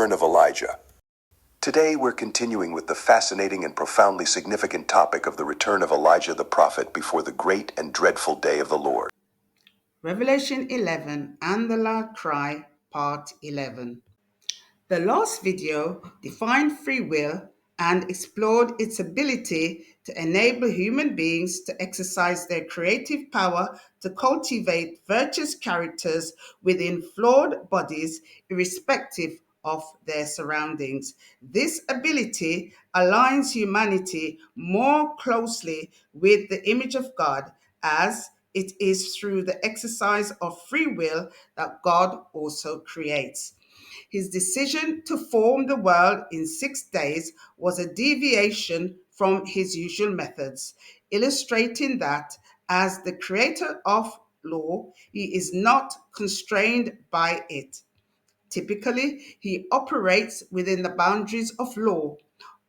return of Elijah. Today we're continuing with the fascinating and profoundly significant topic of the return of Elijah the prophet before the great and dreadful day of the Lord. Revelation 11 and the Loud Cry, Part 11. The last video defined free will and explored its ability to enable human beings to exercise their creative power to cultivate virtuous characters within flawed bodies, irrespective of their surroundings. This ability aligns humanity more closely with the image of God, as it is through the exercise of free will that God also creates. His decision to form the world in 6 days was a deviation from his usual methods, illustrating that as the creator of law, he is not constrained by it. Typically, he operates within the boundaries of law,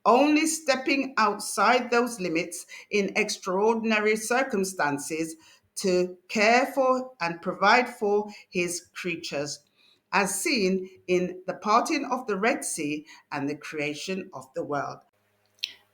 only stepping outside those limits in extraordinary circumstances to care for and provide for his creatures, as seen in the parting of the Red Sea and the creation of the world.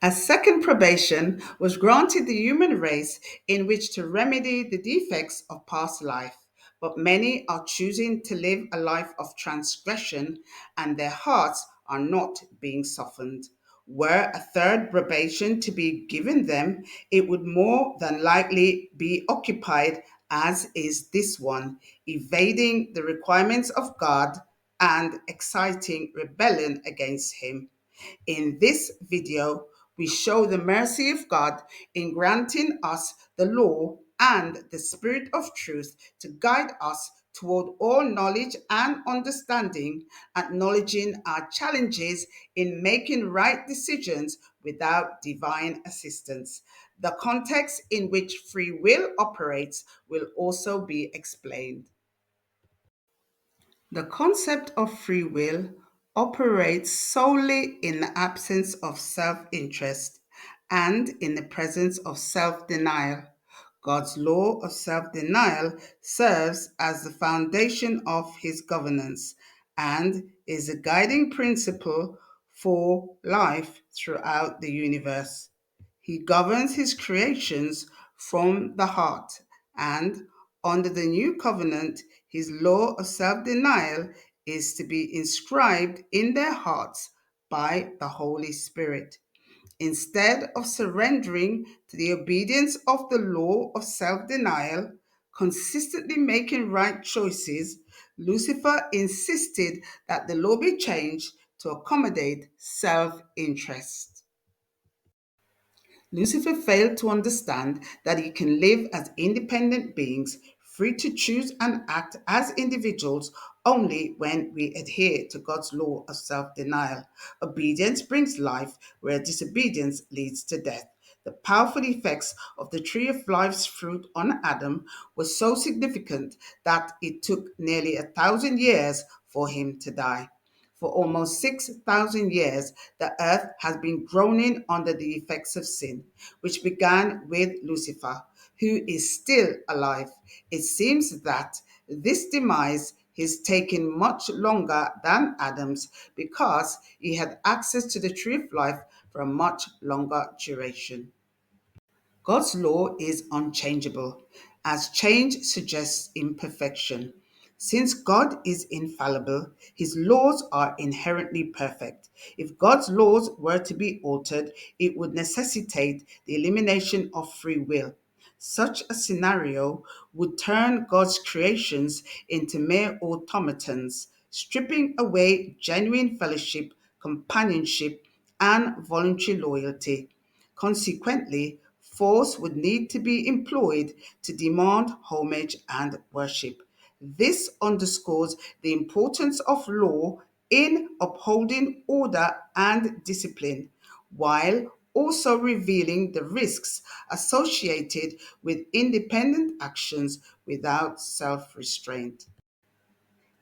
A second probation was granted the human race in which to remedy the defects of past life, but many are choosing to live a life of transgression and their hearts are not being softened. Were a third probation to be given them, it would more than likely be occupied as is this one, evading the requirements of God and exciting rebellion against Him. In this video, we show the mercy of God in granting us the law and the spirit of truth to guide us toward all knowledge and understanding, acknowledging our challenges in making right decisions without divine assistance. The context in which free will operates will also be explained. The concept of free will operates solely in the absence of self interest and in the presence of self denial. God's law of self denial serves as the foundation of his governance and is a guiding principle for life throughout the universe. He governs his creations from the heart, and under the new covenant, his law of self denial is to be inscribed in their hearts by the Holy Spirit. Instead of surrendering to the obedience of the law of self denial, consistently making right choices, Lucifer insisted that the law be changed to accommodate self interest. Lucifer failed to understand that he can live as independent beings, free to choose and act as individuals only when we adhere to God's law of self denial. Obedience brings life, where disobedience leads to death. The powerful effects of the tree of life's fruit on Adam were so significant that it took nearly 1,000 years for him to die. For almost 6,000 years, the earth has been groaning under the effects of sin, which began with Lucifer, who is still alive. It seems that this demise is taking much longer than Adam's because he had access to the tree of life for a much longer duration. God's law is unchangeable, as change suggests imperfection. Since God is infallible, his laws are inherently perfect. If God's laws were to be altered, it would necessitate the elimination of free will. Such a scenario would turn God's creations into mere automatons, stripping away genuine fellowship, companionship, and voluntary loyalty. Consequently, force would need to be employed to demand homage and worship. This underscores the importance of law in upholding order and discipline, while also revealing the risks associated with independent actions without self restraint.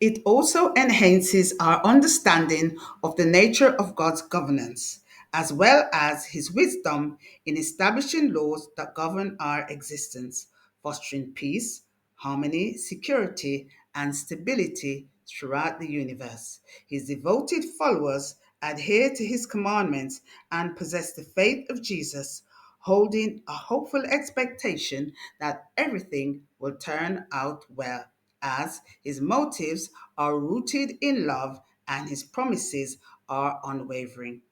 It also enhances our understanding of the nature of God's governance, as well as his wisdom in establishing laws that govern our existence, fostering peace, harmony, security, and stability throughout the universe. His devoted followers adhere to his commandments and possess the faith of Jesus, holding a hopeful expectation that everything will turn out well, as his motives are rooted in love and his promises are unwavering.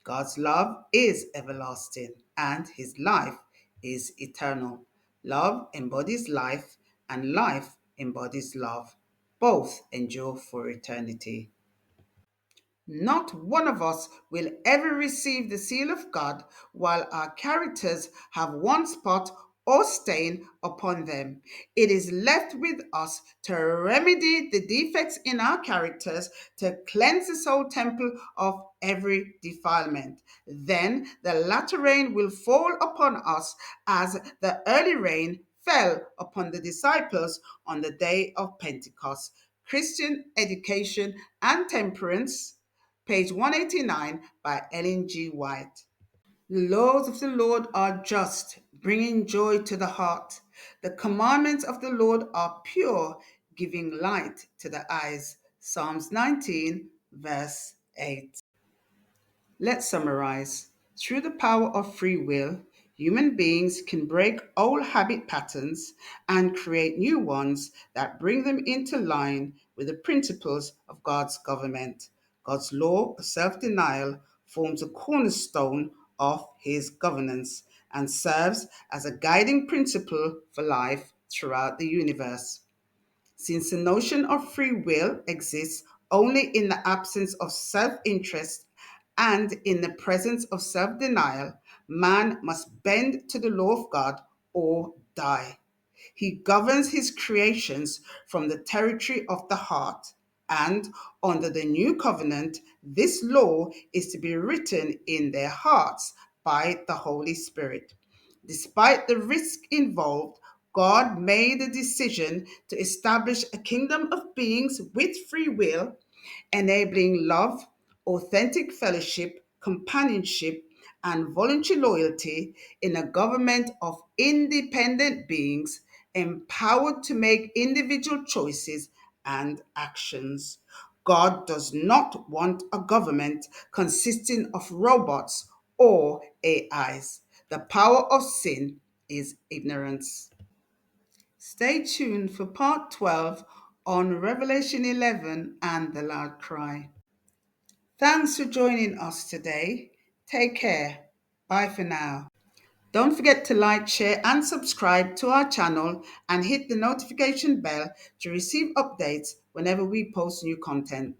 God's love is everlasting and his life is eternal. Love embodies life and life embodies love. Both endure for eternity. Not one of us will ever receive the seal of God while our characters have one spot or stain upon them. It is left with us to remedy the defects in our characters, to cleanse the soul temple of every defilement. Then the latter rain will fall upon us as the early rain fell upon the disciples on the day of Pentecost. Christian Education and Temperance, page 189 by Ellen G. White. The laws of the Lord are just, bringing joy to the heart. The commandments of the Lord are pure, giving light to the eyes. Psalms 19, verse 8. Let's summarize. Through the power of free will, human beings can break old habit patterns and create new ones that bring them into line with the principles of God's government. God's law of self denial forms a cornerstone of his governance and serves as a guiding principle for life throughout the universe. Since the notion of free will exists only in the absence of self interest and in the presence of self denial, man must bend to the law of God or die. He governs his creations from the territory of the heart, and under the new covenant, this law is to be written in their hearts by the Holy Spirit. Despite the risk involved, God made a decision to establish a kingdom of beings with free will, enabling love, authentic fellowship, companionship, and voluntary loyalty in a government of independent beings empowered to make individual choices and actions. God does not want a government consisting of robots or AIs. The power of sin is ignorance. Stay tuned for part 12 on Revelation 11 and the loud cry. Thanks for joining us today. Take care. Bye for now. Don't forget to like, share, and subscribe to our channel and hit the notification bell to receive updates whenever we post new content.